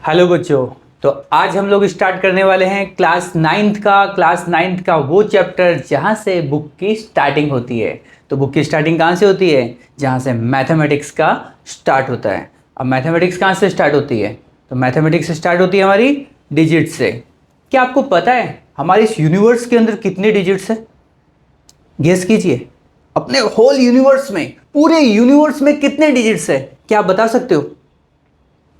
Hello बच्चों। तो आज हम लोग स्टार्ट करने वाले हैं क्लास नाइन्थ का वो चैप्टर जहाँ से बुक की स्टार्टिंग होती है। तो बुक की स्टार्टिंग कहाँ से होती है? जहाँ से मैथमेटिक्स का स्टार्ट होता है। अब मैथमेटिक्स कहाँ से स्टार्ट होती है? तो मैथमेटिक्स स्टार्ट होती है हमारी डिजिट से। क्या आपको पता है हमारे इस यूनिवर्स के अंदर कितने डिजिट्स है? गेस कीजिए, अपने होल यूनिवर्स में, पूरे यूनिवर्स में कितने डिजिट्स है? क्या आप बता सकते हो?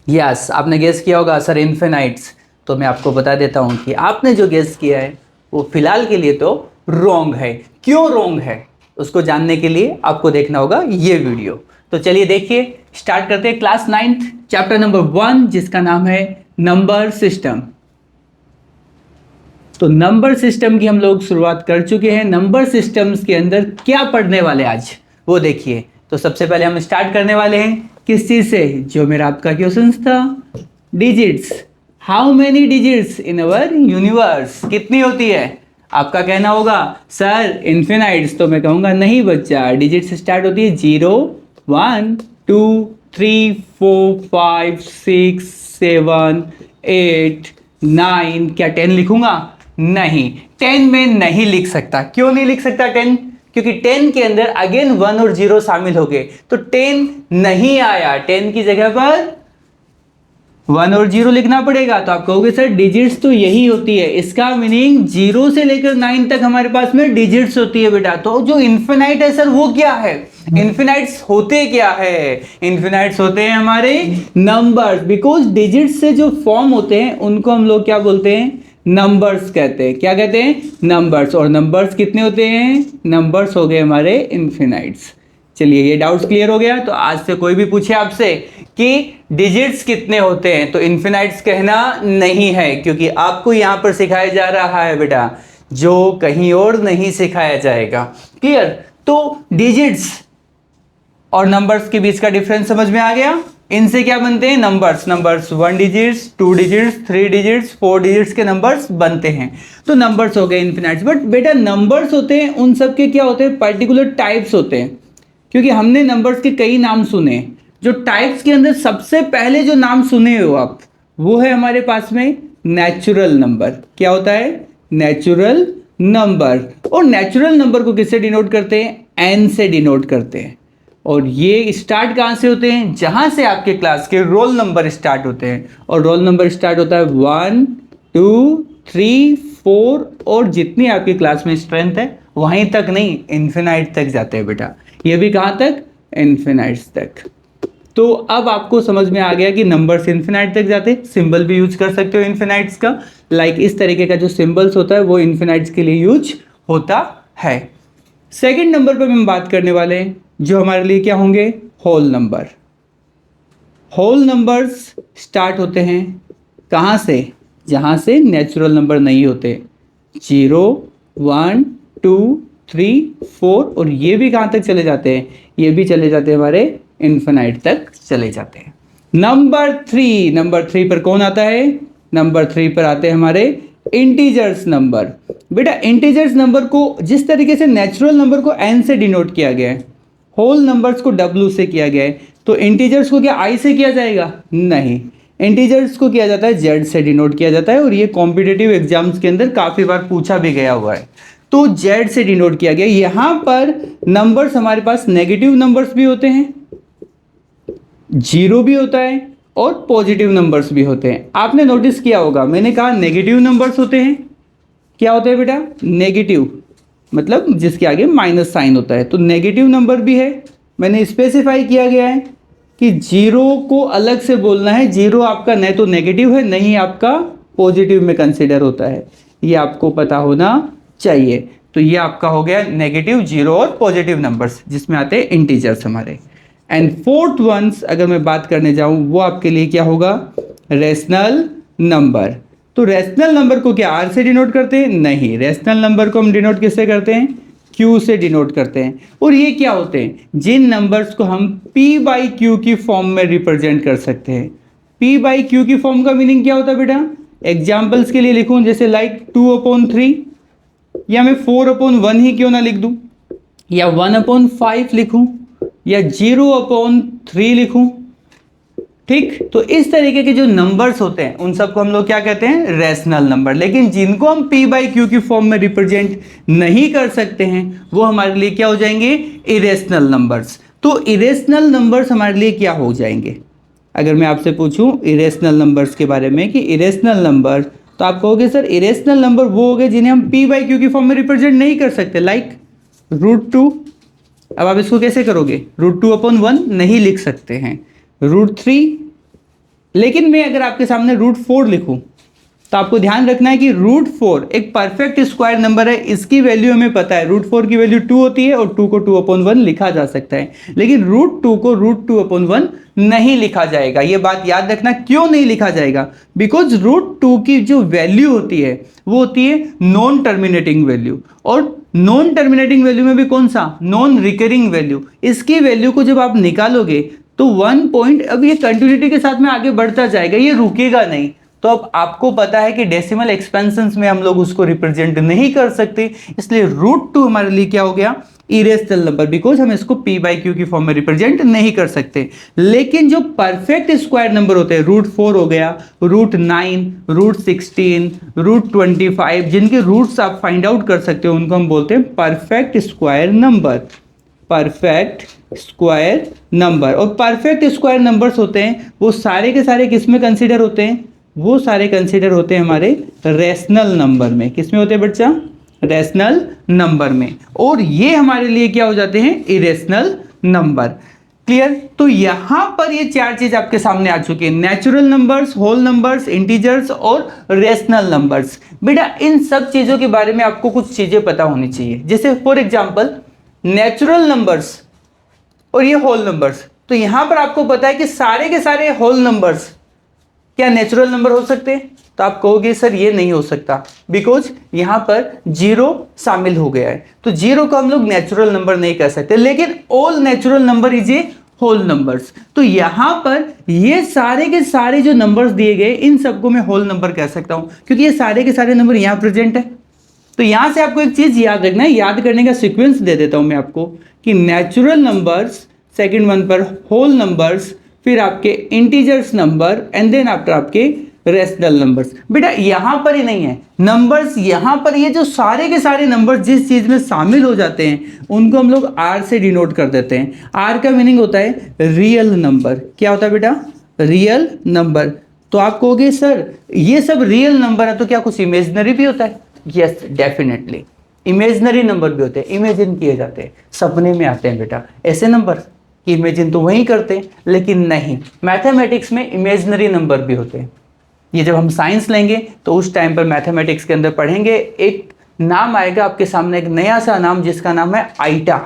यस, आपने गेस किया होगा सर इन्फिनाइट्स। तो मैं आपको बता देता हूं कि आपने जो गेस किया है वो फिलहाल के लिए तो रॉन्ग है। क्यों रॉन्ग है उसको जानने के लिए आपको देखना होगा ये वीडियो। तो चलिए देखिए, स्टार्ट करते हैं क्लास नाइन्थ चैप्टर नंबर 1 जिसका नाम है नंबर सिस्टम। तो नंबर सिस्टम की हम लोग शुरुआत कर चुके हैं। नंबर सिस्टम्स के अंदर क्या पढ़ने वाले आज वो देखिए। तो सबसे पहले हम स्टार्ट करने वाले हैं किस चीज से? जो मेरा आपका क्वेश्चन था, digits. How many digits in our universe? कितनी होती है? आपका कहना होगा सर इन्फिनाइट्स। तो मैं कहूंगा नहीं बच्चा, डिजिट्स स्टार्ट होती है 0 1 2 3 4 5 6 7 8 9। क्या 10 लिखूंगा? नहीं, 10 में नहीं लिख सकता। क्यों नहीं लिख सकता 10? क्योंकि 10 के अंदर अगेन 1 और 0 शामिल हो गए, तो 10 नहीं आया। 10 की जगह पर 1 और 0 लिखना पड़ेगा। तो आप कहोगे सर डिजिट्स तो यही होती है। इसका मीनिंग 0 से लेकर 9 तक हमारे पास में डिजिट्स होती है बेटा। तो जो इन्फिनाइट है सर वो क्या है? इन्फिनाइट्स होते क्या है? इन्फिनाइट्स होते हैं हमारे नंबर्स। बिकॉज डिजिट्स से जो फॉर्म होते हैं उनको हम लोग क्या बोलते हैं? नंबर्स कहते हैं। क्या कहते हैं? नंबर्स। और नंबर्स कितने होते हैं? नंबर्स हो गए हमारे इन्फिनाइट्स। चलिए ये डाउट्स क्लियर हो गया। तो आज से कोई भी पूछे आपसे कि डिजिट्स कितने होते हैं तो इन्फिनाइट्स कहना नहीं है, क्योंकि आपको यहां पर सिखाया जा रहा है बेटा जो कहीं और नहीं सिखाया जाएगा। क्लियर? तो डिजिट्स और नंबर्स के बीच का डिफरेंस समझ में आ गया। इनसे क्या बनते हैं? Numbers. Numbers 1 digits, 2 digits, 3 digits, 4 digits के नंबर्स बनते हैं। तो नंबर्स हो गए इन्फिनाइट्स। बट बेटा नंबर्स होते हैं उन सब के क्या होते हैं? पर्टिकुलर टाइप्स होते हैं। क्योंकि हमने नंबर्स के कई नाम सुने। जो टाइप्स के अंदर सबसे पहले जो नाम सुने हो आप, वो है हमारे पास में नेचुरल नंबर। क्या होता है? Natural number. और नेचुरल नंबर को किससे डिनोट करते हैं? एन से डिनोट करते हैं। और ये स्टार्ट कहाँ से होते हैं? जहां से आपके क्लास के रोल नंबर स्टार्ट होते हैं। और रोल नंबर स्टार्ट होता है 1 2 3 4 और जितनी आपकी क्लास में स्ट्रेंथ है वहीं तक नहीं, इन्फिनाइट तक जाते हैं बेटा। ये भी कहाँ तक? इन्फिनाइट्स तक। तो अब आपको समझ में आ गया कि नंबर्स इन्फिनाइट तक जाते। सिंबल भी यूज कर सकते हो इन्फिनाइट्स का। लाइक इस तरीके का जो सिंबल्स होता है वो इन्फिनाइट्स के लिए यूज होता है। सेकंड नंबर पर हम बात करने वाले हैं जो हमारे लिए क्या होंगे? Whole number. Whole numbers start होते हैं कहाँ से? जहाँ से नेचुरल नंबर नहीं होते। 0 1 2 3 4 और ये भी कहाँ तक चले जाते हैं? ये भी चले जाते हैं हमारे इन्फिनाइट तक चले जाते हैं। नंबर 3 पर कौन आता है? नंबर 3 पर आते हैं हमारे इंटीजर्स नंबर। बेटा इंटीजर्स नंबर को जिस तरीके से नेचुरल नंबर को एन से डिनोट किया गया है, होल नंबर्स को डब्ल्यू से किया गया है, तो इंटीजर्स को क्या आई से किया जाएगा? नहीं, इंटीजर्स को किया जाता है जेड से डिनोट किया जाता है। और ये कॉम्पिटिटिव एग्जाम्स के अंदर काफी बार पूछा भी गया हुआ है। तो जेड से डिनोट किया गया। यहां पर नंबर्स हमारे पास नेगेटिव नंबर्स भी होते हैं, 0 भी होता है और पॉजिटिव नंबर्स भी होते हैं। आपने नोटिस किया होगा मैंने कहा नेगेटिव नंबर्स होते हैं। क्या होते हैं बेटा? नेगेटिव मतलब जिसके आगे माइनस साइन होता है। तो नेगेटिव नंबर भी है। मैंने स्पेसिफाई किया गया है कि 0 को अलग से बोलना है। 0 आपका न तो नेगेटिव है, नहीं आपका पॉजिटिव में कंसिडर होता है। ये आपको पता होना चाहिए। तो ये आपका हो गया नेगेटिव, 0 और पॉजिटिव नंबर्स जिसमें आते हैं इंटीजर्स हमारे। एंड फोर्थ वंस अगर मैं बात करने जाऊं वो आपके लिए क्या होगा? Rational number. तो रेशनल नंबर को क्या आर से डिनोट करते हैं? नहीं, रेशनल नंबर को हम डिनोट किससे करते हैं? क्यू से डिनोट करते हैं। और ये क्या होते हैं? जिन नंबर्स को हम पी बाई क्यू की फॉर्म में रिप्रेजेंट कर सकते हैं। पी बाई क्यू की फॉर्म का मीनिंग क्या होता है बेटा? एग्जाम्पल्स के लिए लिखूं जैसे लाइक 2/3, या मैं 4/1 ही क्यों ना लिख दूं, या 1/5 लिखूं, या 0/3 लिखूं। ठीक, तो इस तरीके के जो नंबर्स होते हैं उन सबको हम लोग क्या कहते हैं, रेशनल नंबर। लेकिन जिनको हम p बाई क्यू की फॉर्म में रिप्रेजेंट नहीं कर सकते हैं वो हमारे लिए क्या हो जाएंगे, इरेशनल नंबर्स। तो इरेशनल नंबर्स हमारे लिए क्या हो जाएंगे, अगर मैं आपसे पूछूं इरेशनल नंबर्स के बारे में कि इरेशनल नंबर, तो आप कहोगे सर इरेशनल नंबर वो हो गए जिन्हें हम p बाई क्यू की फॉर्म में रिप्रेजेंट नहीं कर सकते, लाइक √2। अब आप इसको कैसे करोगे, √2/1 नहीं लिख सकते हैं, √3। लेकिन मैं अगर आपके सामने √4 लिखूं तो आपको ध्यान रखना है कि √4 एक परफेक्ट स्क्वायर नंबर है, इसकी वैल्यू हमें पता है, √4 की वैल्यू 2 होती है और 2 को 2/1 लिखा जा सकता है, लेकिन √2 को √2/1 नहीं लिखा जाएगा। ये बात याद रखना, क्यों नहीं लिखा जाएगा, बिकॉज √2 की जो वैल्यू होती है वो होती है नॉन टर्मिनेटिंग वैल्यू, और नॉन टर्मिनेटिंग वैल्यू में भी कौन सा, नॉन रिकरिंग वैल्यू। इसकी वैल्यू को जब आप निकालोगे तो 1 पॉइंट, अब ये कंटिन्यूटी के साथ में आगे बढ़ता जाएगा, ये रुकेगा नहीं। तो अब आपको पता है कि डेसिमल एक्सपेंशंस में हम लोग उसको रिप्रेजेंट नहीं कर सकते, इसलिए √2 हमारे लिए क्या हो गया, इरेशनल नंबर, बिकॉज हम इसको p बाई क्यू की फॉर्म में रिप्रेजेंट नहीं कर सकते। लेकिन जो परफेक्ट स्क्वायर नंबर होते हैं, √4 हो गया, √9, √16, √25, जिनके रूट्स आप फाइंड आउट कर सकते हो उनको हम बोलते हैं perfect square number, perfect square number. और परफेक्ट स्क्वायर नंबर्स होते हैं वो सारे के सारे किस में कंसीडर होते हैं, वो सारे कंसीडर होते हैं हमारे रेशनल नंबर में। किस में होते हैं बच्चा, रेशनल नंबर में। और ये हमारे लिए क्या हो जाते हैं, इरेशनल नंबर। क्लियर, तो यहां पर ये चार चीज आपके सामने आ चुकी है, natural numbers, whole numbers, integers और रेशनल नंबर्स। बेटा इन सब चीजों के बारे में आपको कुछ चीजें पता होनी चाहिए, जैसे फॉर एग्जांपल नेचुरल नंबर्स और ये होल नंबर्स। तो यहां पर आपको पता है कि सारे के सारे होल नंबर्स क्या नेचुरल नंबर हो सकते हैं, तो आप कहोगे सर ये नहीं हो सकता, बिकॉज यहां पर 0 शामिल हो गया है, तो 0 को हम लोग नेचुरल नंबर नहीं कह सकते। लेकिन all natural number is a whole numbers, तो यहां पर ये सारे के सारे जो नंबर्स दिए गए इन सबको मैं होल नंबर कह सकता हूं, क्योंकि ये सारे के सारे नंबर यहां प्रेजेंट है। तो यहां से आपको एक चीज याद रखना है, याद करने का सीक्वेंस दे देता हूं मैं आपको कि नेचुरल नंबर्स, सेकंड वन पर होल नंबर्स, फिर आपके integers number and then after आपके रेशनल नंबर्स। बेटा यहां पर ही नहीं है नंबर्स, यहां पर ये जो सारे के सारे नंबर्स जिस चीज में शामिल हो जाते हैं उनको हम लोग आर से डिनोट कर देते हैं। आर का मीनिंग होता है रियल नंबर। क्या होता है बेटा, रियल नंबर। तो आप कहोगे सर ये सब रियल नंबर है तो क्या कुछ इमेजिनरी भी होता है, यस डेफिनेटली इमेजिनरी नंबर भी होते हैं, इमेजिन किए जाते हैं, सपने में आते हैं बेटा ऐसे नंबर कि इमेजिन तो वही करते हैं, लेकिन नहीं, मैथमेटिक्स में इमेजिनरी नंबर भी होते हैं। ये जब हम साइंस लेंगे तो उस टाइम पर मैथमेटिक्स के अंदर पढ़ेंगे, एक नाम आएगा आपके सामने, एक नया सा नाम जिसका नाम है आइटा।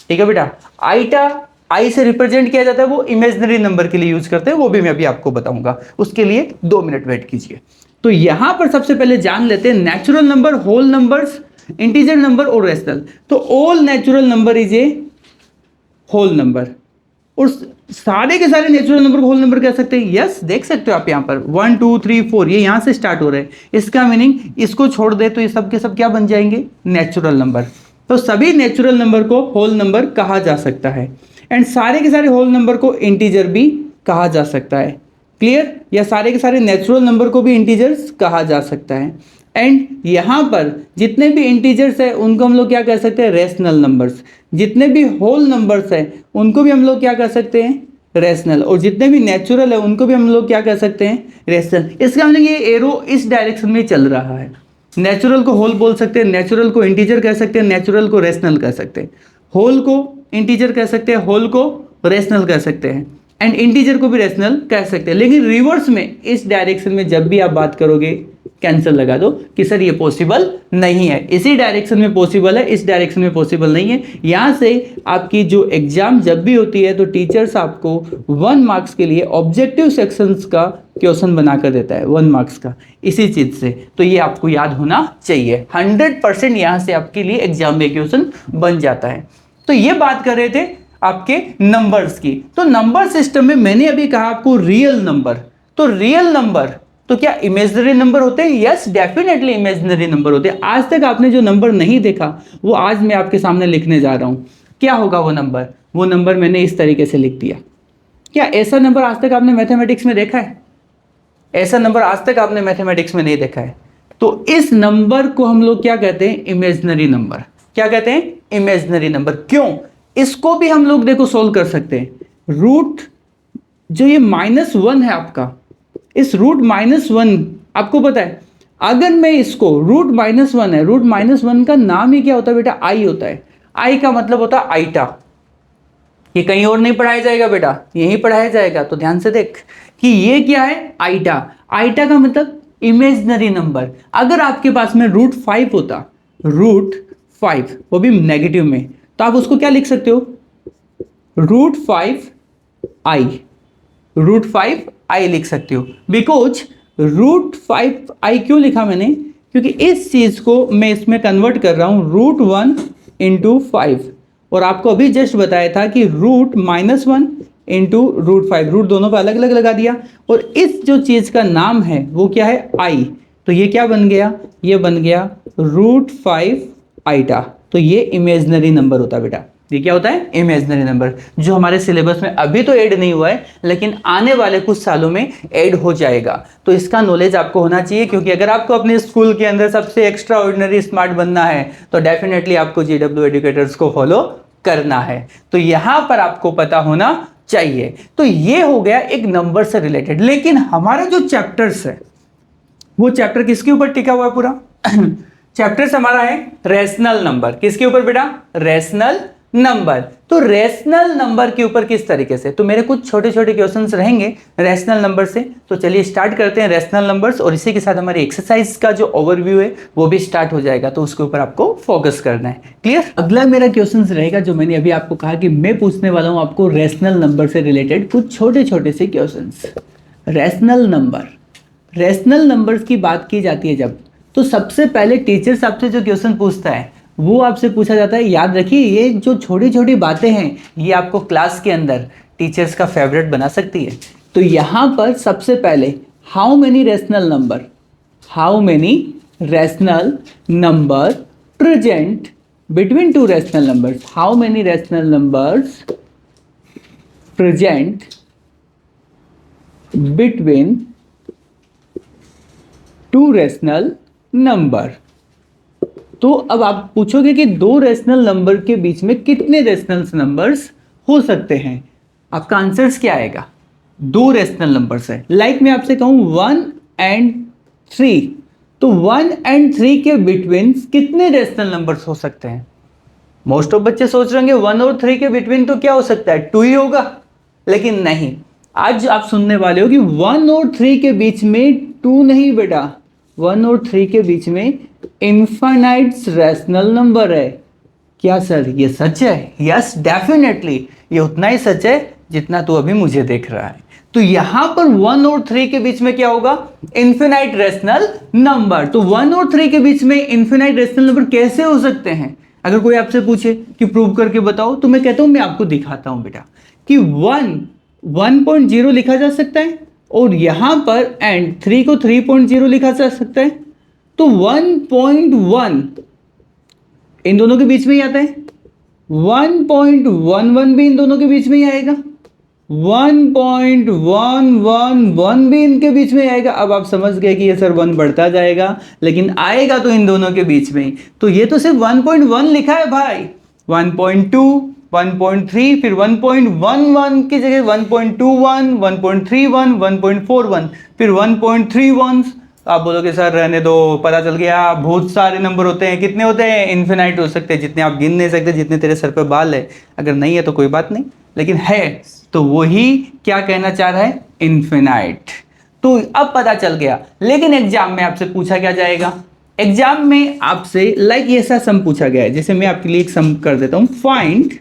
ठीक है बेटा, आइटा आई से रिप्रेजेंट किया जाता है, वो इमेजिनरी नंबर के लिए यूज करते हैं, वो भी मैं अभी आपको बताऊंगा, उसके लिए 2 मिनट वेट कीजिए। तो यहां पर सबसे पहले जान लेते हैं natural number, whole numbers, integer number और रेशनल। तो all natural number is a whole number, और सारे के सारे नेचुरल नंबर को होल नंबर कह सकते हैं। यस देख सकते हो आप यहाँ पर 1 2 3 4 ये यहाँ से स्टार्ट हो रहे हैं, इसका मीनिंग इसको छोड़ दे तो ये सब के सब क्या बन जाएंगे, नेचुरल नंबर। तो सभी नेचुरल नंबर को होल नंबर कहा जा सकता है, एंड सारे के सारे होल नंबर को इंटीजर भी कहा जा सकता है। क्लियर, या सारे के सारे नेचुरल नंबर को भी इंटीजर्स कहा जा सकता है। एंड यहाँ पर जितने भी इंटीजर्स है उनको हम लोग क्या कह सकते हैं, रेशनल नंबर्स। जितने भी होल नंबर्स है उनको भी हम लोग क्या कह सकते हैं, रेशनल। और जितने भी नेचुरल है उनको भी हम लोग क्या कह सकते हैं, रेशनल। इसका मतलब ये एरो इस डायरेक्शन में चल रहा है, नेचुरल को होल बोल सकते हैं, नेचुरल को इंटीजर कह सकते हैं, नेचुरल को रेशनल कह सकते हैं, होल को इंटीजर कह सकते हैं, होल को रेशनल कह सकते हैं, एंड इंटीजर को भी रेशनल कह सकते हैं। लेकिन रिवर्स में इस डायरेक्शन में जब भी आप बात करोगे कैंसिल लगा दो कि सर ये पॉसिबल नहीं है, इसी डायरेक्शन में पॉसिबल है, इस डायरेक्शन में पॉसिबल नहीं है। यहां से आपकी जो एग्जाम जब भी होती है तो टीचर्स आपको 1 मार्क्स के लिए ऑब्जेक्टिव सेक्शंस का क्वेश्चन बनाकर देता है, 1 मार्क्स का, इसी चीज से। तो ये आपको याद होना चाहिए, 100% यहां से आपके लिए एग्जाम में क्वेश्चन बन जाता है। तो ये बात कर रहे थे आपके नंबर्स की। तो नंबर सिस्टम में मैंने अभी कहा आपको रियल नंबर, तो रियल नंबर तो क्या इमेजिनरी नंबर होते हैं, यस डेफिनेटली इमेजिनरी नंबर होते हैं। आज तक आपने जो नंबर नहीं देखा वो आज मैं आपके सामने लिखने जा रहा हूं। क्या होगा वो नंबर, वो नंबर मैंने इस तरीके से लिख दिया, क्या ऐसा नंबर आज तक आपने मैथमेटिक्स में देखा है? ऐसा नंबर आज तक आपने मैथमेटिक्स में नहीं देखा है। तो इस नंबर को हम लोग क्या कहते हैं? Imaginary number. क्या कहते हैं? Imaginary number. क्यों? इसको भी हम लोग देखो सोल्व कर सकते हैं। रूट जो ये -1 है आपका, इस रूट -1 आपको पता है, अगर मैं इसको रूट -1 है, रूट -1 का नाम ही क्या होता है बेटा? आई होता है। आई का मतलब होता है आइटा। ये कहीं और नहीं पढ़ाया जाएगा बेटा, यहीं पढ़ाया जाएगा। तो ध्यान से देख कि ये क्या है? आइटा। आइटा का मतलब इमेजिनरी नंबर। अगर आपके पास में √5 होता, √5 वो भी नेगेटिव में, तो आप उसको क्या लिख सकते हो? √5i, √5i लिख सकते हो। बिकॉज √5i क्यों लिखा मैंने? क्योंकि इस चीज को मैं इसमें कन्वर्ट कर रहा हूं √1 × 5, और आपको अभी जस्ट बताया था कि रूट -1 × √5, रूट दोनों पे अलग अलग लगा दिया, और इस जो चीज का नाम है वो क्या है? आई। तो ये क्या बन गया? ये बन गया √5 आइटा। तो ये इमेजिनरी नंबर होता है बेटा। ये क्या होता है? इमेजिनरी नंबर, जो हमारे सिलेबस में अभी तो ऐड नहीं हुआ है, लेकिन आने वाले कुछ सालों में ऐड हो जाएगा। तो इसका नॉलेज आपको होना चाहिए, क्योंकि अगर आपको अपने स्कूल के अंदर सबसे एक्स्ट्रा ऑर्डिनरी स्मार्ट बनना है तो डेफिनेटली आपको GW एजुकेटर्स को फॉलो करना है। तो यहां पर आपको पता होना चाहिए। तो ये हो गया एक नंबर से रिलेटेड। लेकिन हमारा जो चैप्टर्स है वो चैप्टर किसके ऊपर टिका हुआ है पूरा? चैप्टर्स हमारा है रेशनल नंबर। किसके ऊपर बेटा? Rational number. तो रेशनल नंबर के ऊपर किस तरीके से? तो मेरे कुछ छोटे छोटे क्वेश्चंस रहेंगे रेशनल नंबर से। तो चलिए स्टार्ट करते हैं रेशनल नंबर्स, और इसी के साथ हमारी एक्सरसाइज का जो ओवरव्यू है वो भी स्टार्ट हो जाएगा। तो उसके ऊपर आपको फोकस करना है। क्लियर? अगला मेरा क्वेश्चन रहेगा जो मैंने अभी आपको कहा कि मैं पूछने वाला हूं आपको रेशनल नंबर से रिलेटेड कुछ छोटे छोटे से question. Rational number, rational numbers की बात की जाती है जब, तो सबसे पहले टीचर्स आपसे जो क्वेश्चन पूछता है वो आपसे पूछा जाता है। याद रखिए, ये जो छोटी छोटी बातें हैं ये आपको क्लास के अंदर टीचर्स का फेवरेट बना सकती है। तो यहाँ पर सबसे पहले how many rational number, how many rational number present between two rational numbers, how many rational numbers present between two rational number. तो अब आप पूछोगे कि दो रेशनल नंबर के बीच में कितने रेशनल नंबर्स हो सकते हैं? आपका आंसर्स क्या आएगा? दो रेशनल नंबर्स है। लाइक मैं आपसे कहूं 1 और 3, तो 1 और 3 के बिटवीन कितने रेशनल नंबर्स हो सकते हैं? मोस्ट ऑफ बच्चे सोच रहे होंगे 1 और 3 के बिटवीन तो क्या हो सकता है? 2 ही होगा। लेकिन नहीं, आज आप सुनने वाले हो कि 1 और 3 के बीच में 2 नहीं बेटा, 1 और 3 के बीच में इनफाइनाइट रेशनल नंबर है। क्या सर ये सच है? यस डेफिनेटली, ये उतना ही सच है जितना तू अभी मुझे देख रहा है। तो यहां पर 1 और 3 के बीच में क्या होगा? Infinite rational number. तो 1 और 3 के बीच में इनफिनाइट रेशनल नंबर कैसे हो सकते हैं? अगर कोई आपसे पूछे कि प्रूव करके बताओ, तो मैं कहता हूं मैं आपको दिखाता हूं बेटा कि 1.0 लिखा जा सकता है, और यहां पर एंड 3 को 3.0 लिखा जा सकता है। तो 1.1 इन दोनों के बीच में ही आता है, 1.11 भी इन दोनों के बीच में ही आएगा, 1.111 भी इनके बीच में आएगा। अब आप समझ गए कि ये सर 1 बढ़ता जाएगा, लेकिन आएगा तो इन दोनों के बीच में ही। तो ये तो सिर्फ 1.1 लिखा है भाई, 1.2, 1.3, फिर 1.11 की जगह 1.21, 1.31, 1.41, फिर 1.31। आप बोलोगे सर रहने दो, पता चल गया बहुत सारे नंबर होते हैं। कितने होते हैं? इन्फिनाइट हो सकते हैं, जितने आप गिन नहीं सकते, जितने तेरे सर पे बाल है। अगर नहीं है तो कोई बात नहीं, लेकिन है तो वही क्या कहना चाह रहा है? इन्फिनाइट। तो अब पता चल गया। लेकिन एग्जाम में आपसे पूछा क्या जाएगा? एग्जाम में आपसे लाइक ऐसा सम पूछा गया है, जैसे मैं आपके लिए एक सम कर देता हूं, फाइंड।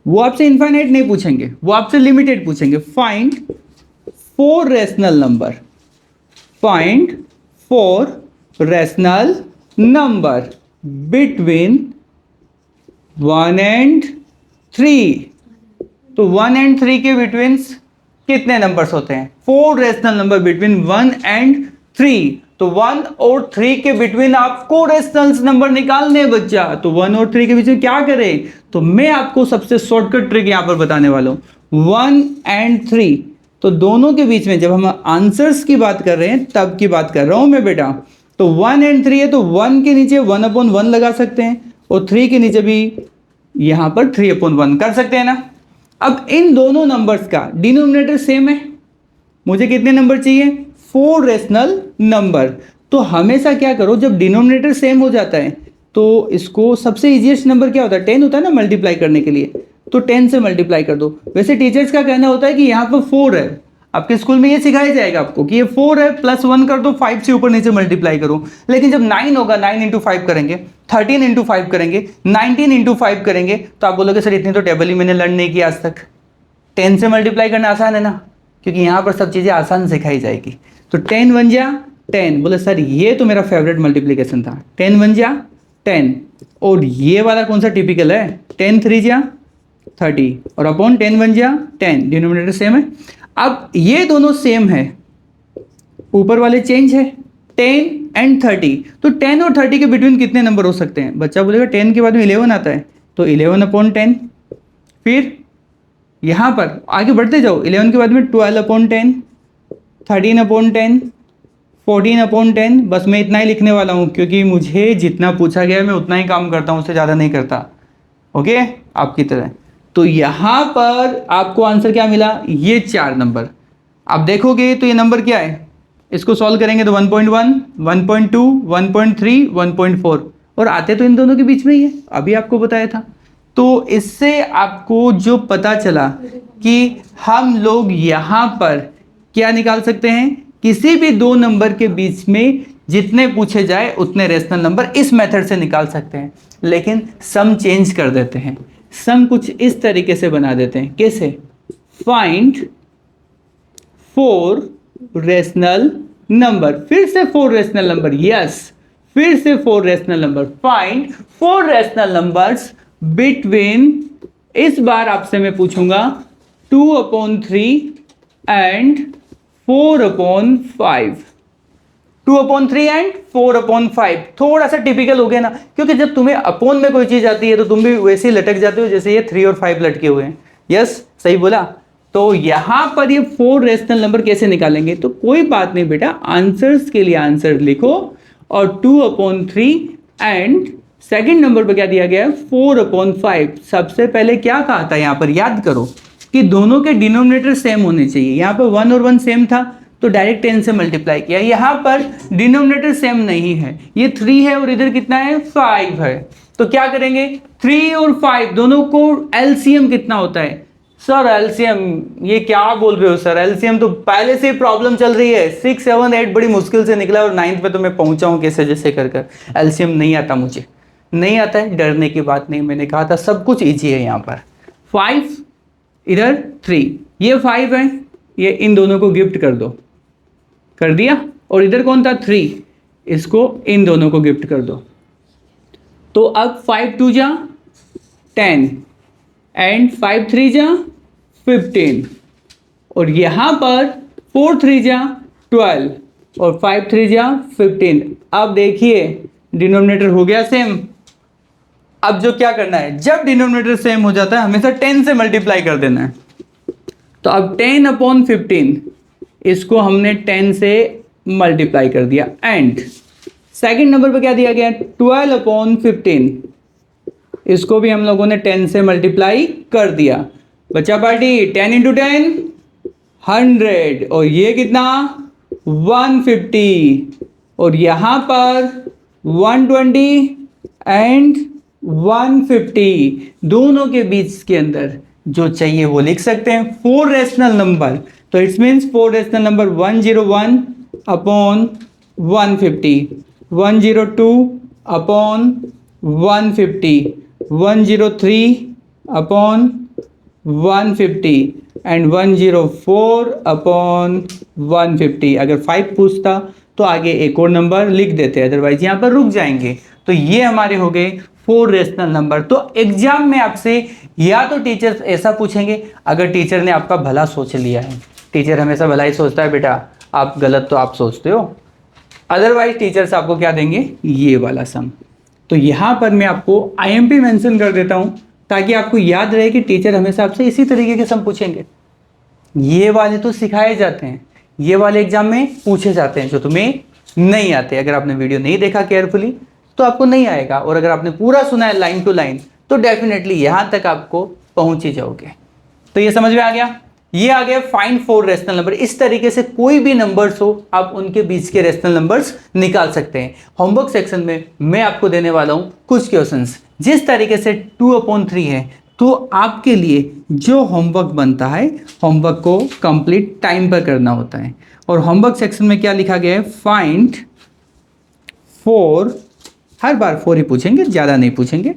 वो आपसे इन्फाइनाइट नहीं पूछेंगे, वो आपसे लिमिटेड पूछेंगे। Find 4 rational number, find 4 rational number between 1 और 3। तो 1 और 3 के बिटवीन कितने नंबर्स होते हैं? 4 रेशनल नंबर बिटवीन 1 और 3। तो 1 और 3 के बिटवीन आपको रेशनल नंबर निकालने हैं बच्चा। तो 1 और 3 के बीच में क्या करें? तो मैं आपको सबसे शॉर्टकट ट्रिक यहां पर बताने वाला हूं। 1 एंड 3, तो दोनों के बीच में जब हम आंसर्स की बात कर रहे हैं तब की बात कर रहा हूं मैं बेटा। तो 1 एंड 3 है तो 1 के नीचे 1/1 लगा सकते हैं और 3 के नीचे भी यहां पर 3/1 कर सकते हैं ना। अब इन दोनों नंबर्स का डिनोमिनेटर सेम है, मुझे कितने नंबर चाहिए? 4 रेशनल नंबर। तो हमेशा क्या करो, जब डिनोमिनेटर सेम हो जाता है तो इसको सबसे इजीएस्ट नंबर क्या होता है? 10 होता है ना मल्टीप्लाई करने के लिए, तो 10 से मल्टीप्लाई कर दो। वैसे टीचर्स का कहना होता है कि यहाँ पर 4 है, आपके स्कूल में ये सिखाया जाएगा आपको कि ये 4 है, +1 कर दो, 5 से ऊपर नीचे मल्टीप्लाई करो। लेकिन जब 9 होगा, 9 इंटू 5 करेंगे, 13 इंटू 5 करेंगे, 19 इंटू 5 करेंगे, तो आप बोलोगे सर इतनी तो टेबल ही मैंने लर्न नहीं की आज तक। 10 से मल्टीप्लाई करना आसान है ना, क्योंकि यहाँ पर सब चीज़ें आसान सिखाई जाएगी। तो 10 1 जा 10, बोले सर ये तो मेरा फेवरेट मल्टीप्लिकेशन था, 10 1 जा 10। और ये वाला कौन सा टिपिकल है? 10 3 जा 30 और अपॉन 10 1 जा 10, डिनोमिनेटर सेम है। अब ये दोनों सेम है, ऊपर वाले चेंज है 10 एंड 30, तो 10 और 30 के बिटवीन कितने नंबर हो सकते हैं? बच्चा बोलेगा 10 के बाद में 11 आता है, तो 11/10। फिर यहाँ पर आगे बढ़ते जाओ, 11 के बाद में 12/10, 13/10, 14/10। बस मैं इतना ही लिखने वाला हूँ क्योंकि मुझे जितना पूछा गया है मैं उतना ही काम करता हूँ, उससे ज़्यादा नहीं करता। ओके, आपकी तरह। तो यहाँ पर आपको आंसर क्या मिला? ये 4 नंबर। आप देखोगे तो ये नंबर क्या है, इसको सॉल्व करेंगे तो 1.1, 1.2, 1.3, 1.4, और आते तो इन दोनों के बीच में ही है, अभी आपको बताया था। तो इससे आपको जो पता चला कि हम लोग यहाँ पर क्या निकाल सकते हैं, किसी भी दो नंबर के बीच में जितने पूछे जाए उतने रेशनल नंबर इस मेथड से निकाल सकते हैं। लेकिन सम चेंज कर देते हैं, सम कुछ इस तरीके से बना देते हैं। कैसे? फाइंड 4 रेशनल नंबर, फिर से 4 रेशनल नंबर, यस, फिर से 4 rational number. Find 4 rational numbers between, इस बार आपसे मैं पूछूंगा 2/3 एंड 4/5। 2/3 एंड 4/5 थोड़ा सा टिपिकल हो गया ना, क्योंकि जब तुम्हें अपॉन में कोई चीज आती है तो तुम भी वैसे ही लटक जाते हो जैसे ये 3 और 5 लटके हुए हैं। यस, सही बोला। तो यहां पर ये 4 रेशनल नंबर कैसे निकालेंगे? तो कोई बात नहीं बेटा, आंसर्स के लिए आंसर लिखो और 2/3 एंड सेकंड नंबर पर क्या दिया गया है? 4/5। सबसे पहले क्या कहा था यहां पर, याद करो कि दोनों के डिनोमिनेटर सेम होने चाहिए। यहां पर 1 और 1 सेम था तो डायरेक्ट 10 से मल्टीप्लाई किया। यहां पर डिनोमिनेटर सेम नहीं है, ये 3 है और इधर कितना है? 5 है। तो क्या करेंगे? 3 और 5 दोनों को एलसीएम कितना होता है? सर एलसीएम, ये क्या बोल रहे हो सर, एलसीएम तो पहले से ही प्रॉब्लम चल रही है, 6 7 8 बड़ी मुश्किल से निकला और 9th पे तो मैं पहुंचा हूं कैसे जैसे कर कर। एलसीएम नहीं आता, मुझे नहीं आता है, डरने की बात नहीं, मैंने कहा था सब कुछ इजी है। यहाँ पर 5 इधर 3, ये 5 है, ये इन दोनों को गिफ्ट कर दो, कर दिया। और इधर कौन था? 3, इसको इन दोनों को गिफ्ट कर दो। तो अब 5 2 जा 10 एंड 5 3 जा 15, और यहां पर 4 3 जा 12 और 5 3 जा 15। अब देखिए डिनोमिनेटर हो गया सेम। अब जो क्या करना है, जब डिनोमिनेटर सेम हो जाता है हमेशा 10 से मल्टीप्लाई कर देना है। तो अब 10/15 इसको हमने 10 से मल्टीप्लाई कर दिया। एंड सेकंड नंबर पे क्या दिया गया? 12/15, इसको भी हम लोगों ने 10 से मल्टीप्लाई कर दिया। बच्चा पार्टी 10 × 10 100, और ये कितना? 150, और यहां पर 120 एंड 150, दोनों के बीच के अंदर जो चाहिए वो लिख सकते हैं। 4 रेशनल नंबर, तो it's means 4 rational number 101/150, 102/150, 103/150 and 104/150। अगर 5 पूछता तो आगे एक और नंबर लिख देते, अदरवाइज यहां पर रुक जाएंगे। तो ये हमारे हो गए 4 रेशनल नंबर। तो एग्जाम में आपसे या तो टीचर ऐसा पूछेंगे, अगर टीचर ने आपका भला सोच लिया है, टीचर हमेशा भला ही सोचता है बेटा, आप गलत तो आप सोचते हो, अदरवाइज टीचर्स आपको क्या देंगे? ये वाला सम। तो यहां पर मैं आपको आईएमपी मेंशन कर देता हूं, ताकि आपको याद रहे कि टीचर हमेशा आपसे इसी तरीके के सम पूछेंगे। ये वाले तो सिखाए जाते हैं, ये वाले एग्जाम में पूछे जाते हैं जो तुम्हें नहीं आते। अगर आपने वीडियो नहीं देखा केयरफुली तो आपको नहीं आएगा, और अगर आपने पूरा सुना है लाइन टू लाइन तो डेफिनेटली यहां तक आपको पहुंच ही जाओगे। तो ये समझ में आ गया। ये आ गया फाइंड 4 रेशनल नंबर। इस तरीके से कोई भी नंबर्स हो आप उनके बीच के रेशनल नंबर्स निकाल सकते हैं। होमवर्क सेक्शन में मैं आपको देने वाला हूं कुछ क्वेश्चंस। जिस तरीके से 2/3 है, तो आपके लिए जो होमवर्क बनता है, होमवर्क को कंप्लीट टाइम पर करना होता है। और होमवर्क सेक्शन में क्या लिखा गया है, फाइंड 4, हर बार 4 ही पूछेंगे, ज़्यादा नहीं पूछेंगे।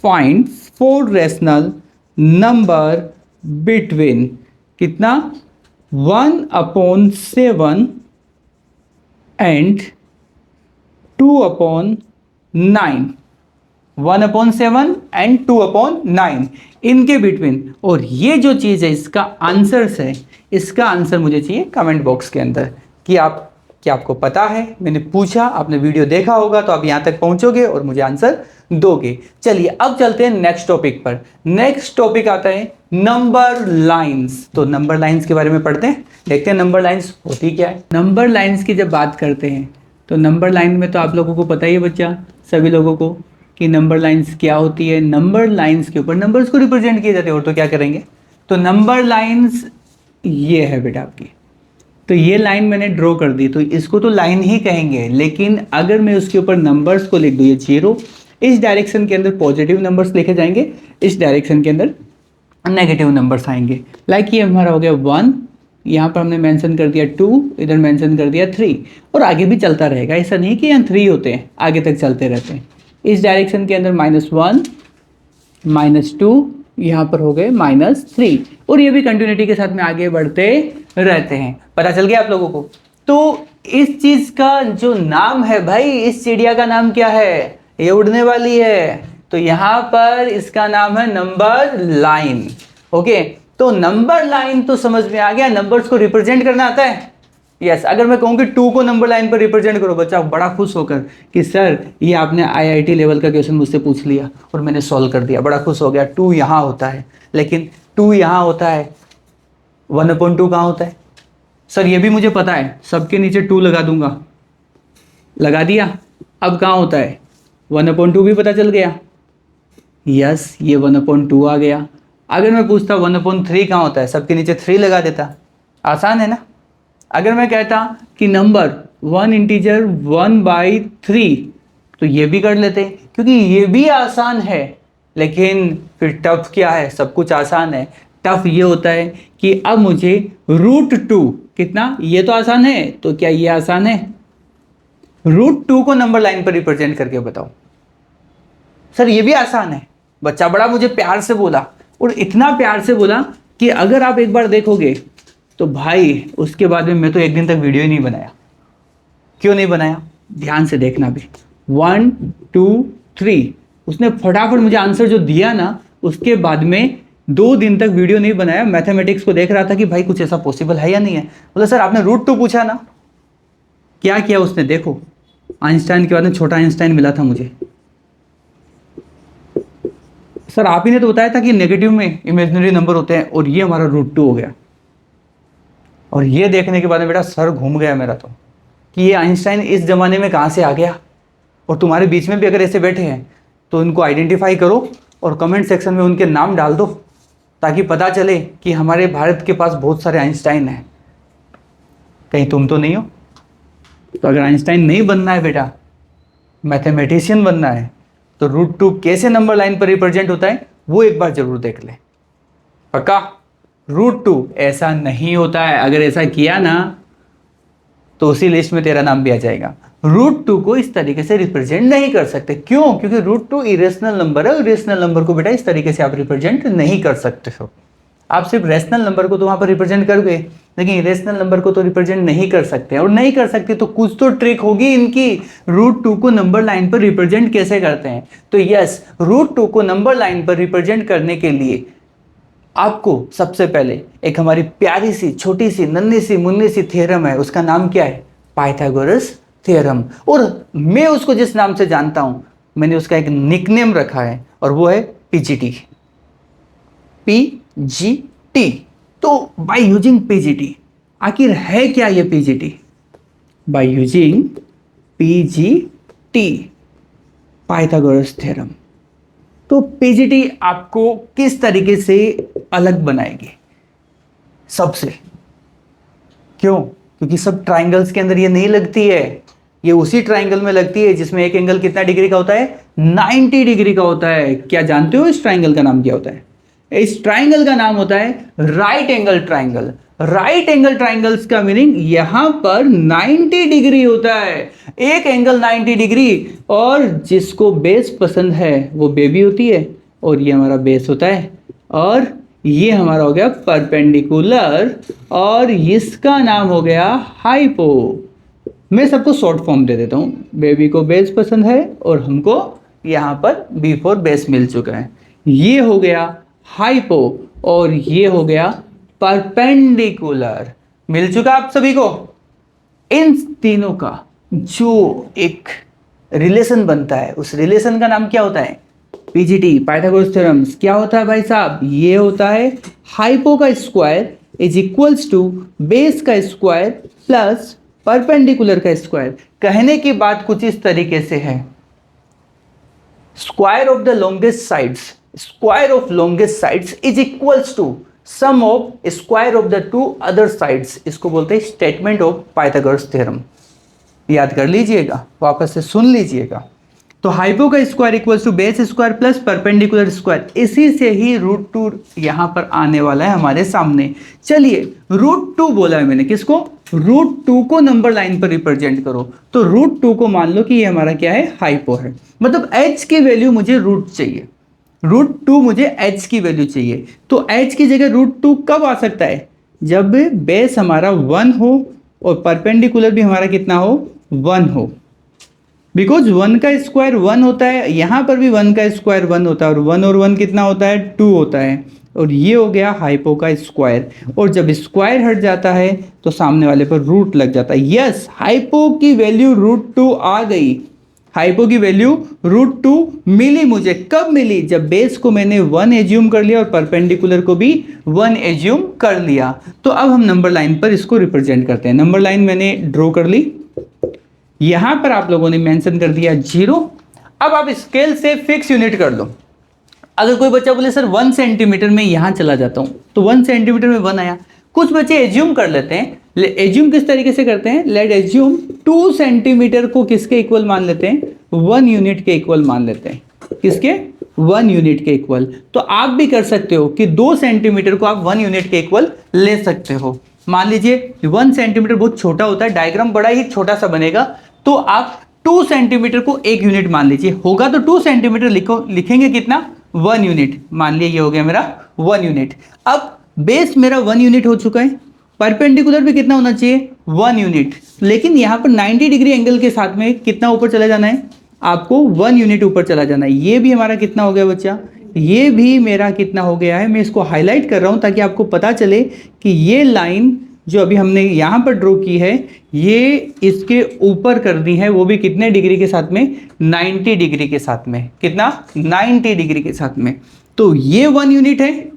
फाइंड 4 रेशनल नंबर बिटवीन कितना 1/7 एंड 2/9, 1/7 एंड 2/9 इनके बिटवीन। और ये जो चीज़ है इसका आंसर है, इसका आंसर मुझे चाहिए कमेंट बॉक्स के अंदर कि आप क्या आपको पता है। मैंने पूछा, आपने वीडियो देखा होगा तो आप यहाँ तक पहुँचोगे और मुझे आंसर दोगे। चलिए अब चलते हैं नेक्स्ट टॉपिक पर। नेक्स्ट टॉपिक आता है नंबर लाइंस। तो नंबर लाइंस के बारे में पढ़ते हैं, देखते हैं नंबर लाइंस होती क्या है। नंबर लाइंस की जब बात करते हैं तो नंबर लाइन में तो आप लोगों को पता ही है बच्चा, सभी लोगों को, कि नंबर लाइंस क्या होती है। नंबर लाइंस के ऊपर नंबर्स को रिप्रेजेंट किए जाते हैं, और तो क्या करेंगे। तो नंबर लाइंस ये है बेटा आपकी। तो ये लाइन मैंने ड्रॉ कर दी, तो इसको तो लाइन ही कहेंगे, लेकिन अगर मैं उसके ऊपर नंबर्स को लिख दूँ, ये 0, इस डायरेक्शन के अंदर पॉजिटिव नंबर्स लिखे जाएंगे, इस डायरेक्शन के अंदर नेगेटिव नंबर्स आएंगे। लाइक ये हमारा हो गया 1, यहाँ पर हमने मेंशन कर दिया 2, इधर मेंशन कर दिया 3, और आगे भी चलता रहेगा। ऐसा नहीं कि यहाँ 3 होते हैं, आगे तक चलते रहते हैं। इस डायरेक्शन के अंदर -1, -2, यहाँ पर हो गए -3, और ये भी कंटिन्यूटी के साथ में आगे बढ़ते रहते हैं। पता चल गया आप लोगों को। तो इस चीज का जो नाम है भाई, इस चिड़िया का नाम क्या है, ये उड़ने वाली है, तो यहाँ पर इसका नाम है नंबर लाइन। ओके, तो नंबर लाइन तो समझ में आ गया, नंबर्स को रिप्रेजेंट करना आता है। यस, अगर मैं कहूँ कि 2 को नंबर लाइन पर रिप्रेजेंट करो, बच्चा बड़ा खुश होकर कि सर ये आपने IIT लेवल का क्वेश्चन मुझसे पूछ लिया और मैंने सॉल्व कर दिया, बड़ा खुश हो गया। 2 यहाँ होता है, लेकिन 2 यहाँ होता है, 1/2 कहाँ होता है सर, ये भी मुझे पता है, सबके नीचे 2 लगा दूंगा, लगा दिया। अब कहाँ होता है, 1/2 भी पता चल गया। यस, ये 1/2 आ गया। अगर मैं पूछता 1/3 कहाँ होता है, सबके नीचे 3 लगा देता, आसान है ना। अगर मैं कहता कि नंबर 1 इंटीजर 1/3, तो ये भी कर लेते, क्योंकि ये भी आसान है। लेकिन फिर टफ क्या है, सब कुछ आसान है, टफ ये होता है कि अब मुझे √2 कितना, ये तो आसान है, तो क्या ये आसान है। √2 को नंबर लाइन पर रिप्रेजेंट करके बताओ। सर ये भी आसान है, बच्चा बड़ा मुझे प्यार से बोला, और इतना प्यार से बोला कि अगर आप एक बार देखोगे तो भाई उसके बाद में मैं तो एक दिन तक वीडियो ही नहीं बनाया। क्यों नहीं बनाया, ध्यान से देखना भी। 1 2 3 उसने फटाफट मुझे आंसर जो दिया ना, उसके बाद में 2 दिन तक वीडियो नहीं बनाया। मैथमेटिक्स को देख रहा था कि भाई कुछ ऐसा पॉसिबल है या नहीं है। बोला सर आपने √2 पूछा ना, क्या किया उसने, देखो आइंस्टाइन के बाद में छोटा आइंस्टाइन मिला था मुझे। सर आप ही ने तो बताया था कि नेगेटिव में इमेजिनरी नंबर होते हैं, और ये हमारा √2 हो गया। और ये देखने के बाद में बेटा सर घूम गया मेरा तो, कि ये आइंस्टाइन इस जमाने में कहाँ से आ गया। और तुम्हारे बीच में भी अगर ऐसे बैठे हैं तो उनको आइडेंटिफाई करो और कमेंट सेक्शन में उनके नाम डाल दो, ताकि पता चले कि हमारे भारत के पास बहुत सारे आइंस्टाइन हैं। कहीं तुम तो नहीं हो। तो अगर आइंस्टाइन नहीं बनना है बेटा, मैथमेटिशियन बनना है, तो √2 कैसे नंबर लाइन पर रिप्रेजेंट होता है वो एक बार जरूर देख ले। पक्का, √2 ऐसा नहीं होता है। अगर ऐसा किया ना तो उसी लिस्ट में तेरा नाम भी आ जाएगा। √2 को इस तरीके से रिप्रेजेंट नहीं कर सकते। क्यों? क्योंकि √2 इरेशनल नंबर है, और इरेशनल नंबर को बेटा इस तरीके से आप रिप्रेजेंट नहीं कर सकते हो। आप सिर्फ रेशनल नंबर को तो वहां पर रिप्रेजेंट करोगे, लेकिन इरेशनल नंबर को तो रिप्रेजेंट नहीं कर सकते। और नहीं कर सकते तो कुछ तो ट्रिक होगी इनकी। √2 को नंबर लाइन पर रिप्रेजेंट कैसे करते हैं? तो यस, √2 को नंबर लाइन पर रिप्रेजेंट करने के लिए आपको सबसे पहले एक हमारी प्यारी सी छोटी सी नन्ही सी मुन्नी सी थ्योरम है, उसका नाम क्या है? Pythagoras theorem. और मैं उसको जिस नाम से जानता हूं, मैंने उसका एक निकनेम रखा है, और वो है PGT। PGT। तो बाय यूजिंग PGT, आखिर है क्या ये PGT? By using PGT, Pythagoras theorem. तो PGT आपको किस तरीके से अलग बनाएगी सबसे? क्यों? क्योंकि सब ट्राइंगल्स के अंदर ये नहीं लगती है, ये उसी ट्राइंगल में लगती है जिसमें एक एंगल कितना डिग्री का होता है? 90 डिग्री का होता है। क्या जानते हो इस ट्राइंगल का नाम क्या होता है? इस ट्राइंगल का नाम होता है right angle triangle. Right angle triangles का मीनिंग यहां पर 90 डिग्री होता है, एक एंगल 90 डिग्री, और जिसको बेस पसंद है वो बेबी होती है, और ये हमारा बेस होता है, और ये हमारा हो गया परपेंडिकुलर, और इसका नाम हो गया हाइपो। मैं सबको शॉर्ट फॉर्म दे देता हूं, बेबी को बेस पसंद है और हमको यहां पर B4 बेस मिल चुका है। ये हो गया हाइपो और ये हो गया परपेंडिकुलर। मिल चुका आप सभी को? इन तीनों का जो एक रिलेशन बनता है, उस रिलेशन का नाम क्या होता है? PGT, Pythagoras theorem. क्या होता है भाई साहब? ये होता है हाइपो का square is equals to base का स्क्वायर प्लस परपेंडिकुलर का स्क्वायर। कहने की बात कुछ इस तरीके से है, square of the longest sides, square of longest sides is equals to sum of square of the two other sides. इसको बोलते हैं स्टेटमेंट ऑफ पाइथागोरस थ्योरम। याद कर लीजिएगा, वापस से सुन लीजिएगा। तो हाइपो का square equals to base square plus perpendicular square, इसी से ही √2 यहां पर आने वाला है हमारे सामने। चलिए, √2 बोला है मैंने, किसको? √2 को नंबर लाइन पर रिप्रेजेंट करो। तो √2 को मान लो कि ये हमारा क्या है? हाइपो है। मतलब h की वैल्यू मुझे रूट चाहिए, √2 मुझे h की वैल्यू चाहिए। तो h की जगह √2 कब आ सकता है? जब बेस हमारा 1 हो और परपेंडिकुलर भी हमारा कितना हो? 1 हो। बिकॉज 1 का स्क्वायर 1 होता है, यहां पर भी 1 का स्क्वायर 1 होता है, और 1 और 1 कितना होता है? 2 होता है। और ये हो गया हाइपो का स्क्वायर, और जब स्क्वायर हट जाता है तो सामने वाले पर रूट लग जाता है। यस, हाइपो की वैल्यू √2 आ गई। हाइपो की वैल्यू √2 मिली मुझे। कब मिली? जब बेस को मैंने 1 एज्यूम कर लिया और परपेंडिकुलर को भी 1 एज्यूम कर लिया। तो अब हम नंबर लाइन पर इसको रिप्रेजेंट करते हैं। नंबर लाइन मैंने ड्रॉ कर ली, यहां पर आप लोगों ने मेंशन कर दिया 0। अब आप स्केल से फिक्स यूनिट कर लो। अगर कोई बच्चा बोले सर 1 सेंटीमीटर में यहां चला जाता हूं, तो 1 सेंटीमीटर में 1 आया। कुछ बच्चे एज्यूम कर लेते हैं। एज्यूम किस तरीके से करते हैं? लेट एज्यूम 2 सेंटीमीटर को किसके इक्वल मान लेते हैं? 1 यूनिट के इक्वल मान लेते हैं। किसके? 1 यूनिट के इक्वल। तो आप भी कर सकते हो कि 2 सेंटीमीटर को आप 1 यूनिट के इक्वल ले सकते हो। मान लीजिए 1 सेंटीमीटर बहुत छोटा होता है, डायग्राम बड़ा ही छोटा सा बनेगा, तो आप 2 सेंटीमीटर को 1 यूनिट मान लीजिए। होगा तो 2 सेंटीमीटर लिखेंगे कितना? 1 यूनिट। मान लिया ये हो गया मेरा 1 यूनिट। अब बेस मेरा 1 यूनिट हो चुका है, परपेंडिकुलर भी कितना होना चाहिए? 1 यूनिट। लेकिन यहां पर 90 डिग्री एंगल के साथ में कितना ऊपर चला जाना है? आपको 1 यूनिट ऊपर चला जाना है। ये भी हमारा कितना हो गया बच्चा? ये भी मेरा कितना हो गया है? मैं इसको हाईलाइट कर रहा हूं ताकि आपको पता चले कि ये लाइन जो अभी हमने यहां पर ड्रॉ की है, ये इसके ऊपर करनी है, वो भी कितने डिग्री के साथ में? 90 डिग्री के साथ में। कितना? 90 डिग्री के साथ में। तो ये 1 यूनिट है,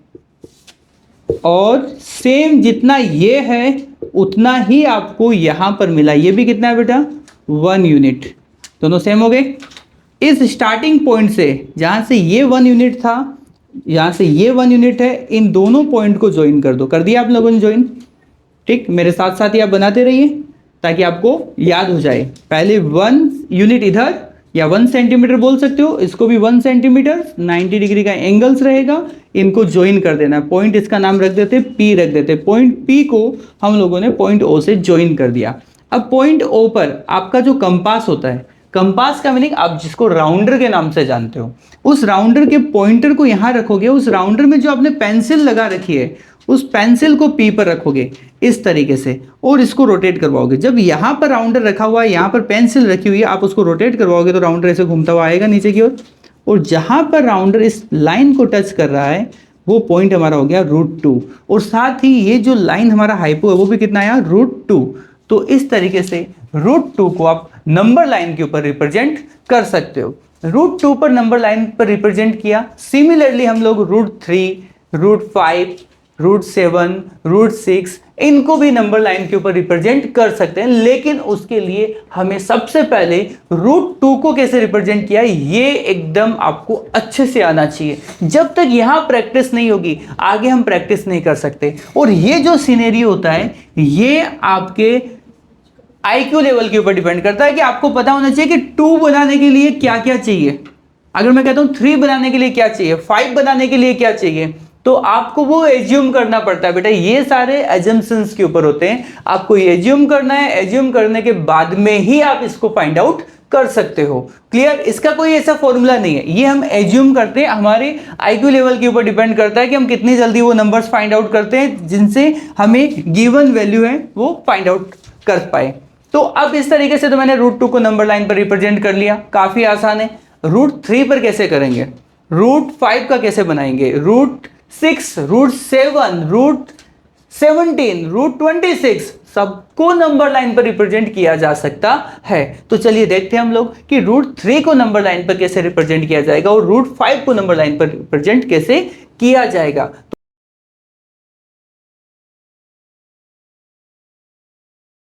और सेम जितना ये है उतना ही आपको यहां पर मिला। ये भी कितना है बेटा? 1 यूनिट। दोनों सेम हो गए। इस स्टार्टिंग पॉइंट से, जहां से ये 1 यूनिट था, यहां से ये 1 यूनिट है, इन दोनों पॉइंट को ज्वाइन कर दो। कर दिया आप लोगों ने ज्वाइन? ठीक, मेरे साथ साथ ही आप बनाते रहिए ताकि आपको याद हो जाए। पहले 1 यूनिट इधर, या 1 सेंटीमीटर बोल सकते हो, इसको भी 1 सेंटीमीटर, 90 डिग्री का एंगल्स रहेगा, इनको ज्वाइन कर देना। पॉइंट इसका नाम रख देते, P रख देते। पॉइंट P को हम लोगों ने पॉइंट O से ज्वाइन कर दिया। अब पॉइंट O पर आपका जो कंपास होता है, कंपास का मीनिंग आप जिसको राउंडर के नाम से जानते हो, उस राउंडर के पॉइंटर को यहां रखोगे। उस राउंडर में जो आपने पेंसिल लगा रखी है, उस पेंसिल को P पर रखोगे इस तरीके से, और इसको रोटेट करवाओगे। जब यहां पर राउंडर रखा हुआ है, यहां पर पेंसिल रखी हुई है, आप उसको रोटेट करवाओगे तो राउंडर ऐसे घूमता हुआ आएगा नीचे की ओर। और जहां पर राउंडर इस लाइन को टच कर रहा है, वो पॉइंट हमारा हो गया √2। और साथ ही ये जो लाइन हमारा हाइपो है, वो भी कितना आया? √2। तो इस तरीके से √2 को आप नंबर लाइन के ऊपर रिप्रेजेंट कर सकते हो। √2 पर नंबर लाइन पर रिप्रेजेंट किया। सिमिलरली हम लोग √3, √5, √7, √6 इनको भी नंबर लाइन के ऊपर रिप्रेजेंट कर सकते हैं, लेकिन उसके लिए हमें सबसे पहले √2 को कैसे रिप्रेजेंट किया ये एकदम आपको अच्छे से आना चाहिए। जब तक यहां प्रैक्टिस नहीं होगी आगे हम प्रैक्टिस नहीं कर सकते। और ये जो सिनेरियो होता है ये आपके IQ लेवल के ऊपर डिपेंड करता है कि आपको पता होना चाहिए कि 2 बनाने के लिए क्या क्या चाहिए। अगर मैं कहता हूं 3 बनाने के लिए क्या चाहिए, 5 बनाने के लिए क्या चाहिए, तो आपको वो एज्यूम करना पड़ता है। बेटा ये सारे एजम्पशंस के ऊपर होते हैं, आपको ये एज्यूम करना है, एज्यूम करने के बाद में ही आप इसको फाइंड आउट कर सकते हो। क्लियर? इसका कोई ऐसा फॉर्मूला नहीं है, ये हम एज्यूम करते हैं, हमारे IQ लेवल के ऊपर डिपेंड करता है कि हम कितनी जल्दी वो नंबर्स फाइंड आउट करते हैं जिनसे हमें गिवन वैल्यू है वो फाइंड आउट कर पाए। तो अब इस तरीके से तो मैंने √2 को नंबर लाइन पर रिप्रेजेंट कर लिया, काफी आसान है। √3 पर कैसे करेंगे, √5 का कैसे बनाएंगे, √6, √7, √17, √26 सबको नंबर लाइन पर रिप्रेजेंट किया जा सकता है। तो चलिए देखते हैं हम लोग कि √3 को नंबर लाइन पर कैसे रिप्रेजेंट किया जाएगा और √5 को नंबर लाइन पर रिप्रेजेंट कैसे किया जाएगा।